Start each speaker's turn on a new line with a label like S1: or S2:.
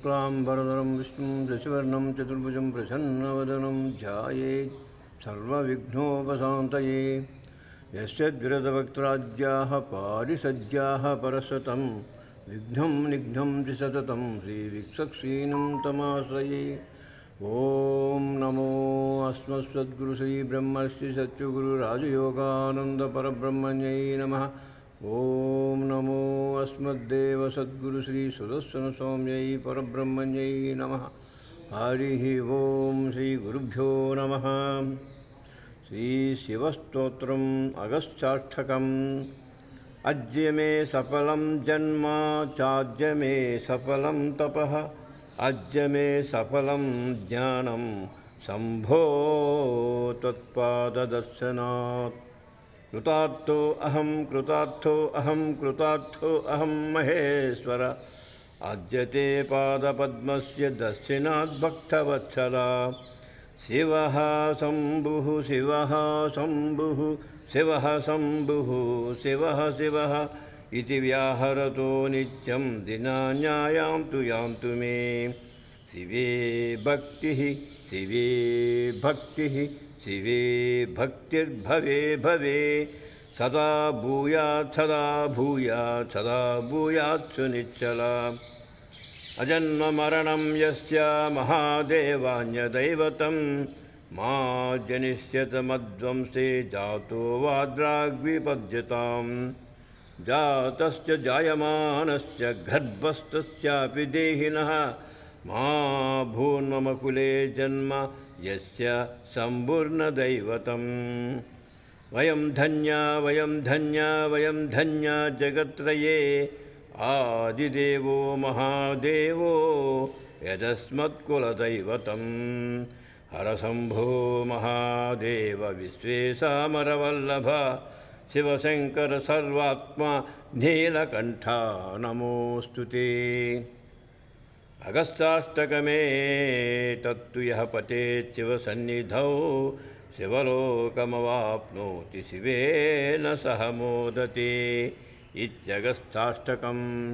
S1: शुक्लाम्बरधरं विष्णुं शशिवर्णं चतुर्भुजं प्रसन्नवदनं ध्यायेत् सर्वविघ्नोपशान्तये। यस्य द्विरदवक्त्राद्याः पारिसज्याः परसतं विघ्नं निघ्नं च सततं श्रीविक्षक्षीणं तमाश्रये। ओम नमो अस्मत्सद्गुरु श्री ब्रह्मर्षि सच्युगुरु राजयोगानंद परब्रह्मण्यै नमः। ओम नमो अस्मद्देव सद्गुरु श्री सुदर्शन सौम्यै परब्रह्मण्यै नमः। हरिः ओम श्री गुरुभ्यो नमः। श्री शिवस्तोत्रम् अगस्त्याष्टकम्। अद्य मे सफलं जन्म चाद्य मे सफलं तपः अद्य मे सफलं ज्ञानं शम्भो त्वत्पाददर्शनात्। कृतार्थो अहं महेश्वर अद्य ते पादपद्मस्य दर्शनात् भक्तवत्सला। शिवः शम्भुः शिवः शम्भुः शिवः शम्भुः शिवः शिवः इति व्याहरतो नित्यं दिनान्यायान्तु यान्तु मे। शिवे भक्तिः शिवे भक्तिः शिवे भक्तिर्भवे भवे सदा भूयात् सदा भूयात् सदा भूयात् सुनिश्चला। अजन्ममरणं यस्य महादेवान्यदैवतं मा जनिष्यतमध्वंसे जातो वाद्राग्विपद्यताम्। जातस्य जायमानस्य गर्भस्थस्यापि देहिनः मा भून्मम जन्म यस्य शम्भुर्न दैवतम्। वयं धन्या जगत्त्रये आदिदेवो महादेवो यदस्मत्कुलदैवतम्। हरशम्भो महादेव विश्वेशामरवल्लभ शिवशंकर सर्वात्मा नीलकंठा नमोऽस्तु ते। अगस्त्याष्टकमे तत्तु यः पठेत् शिवसन्निधौ शिवलोकमवाप्नोति शिवेन सह मोदते इत्यगस्त्याष्टकम्।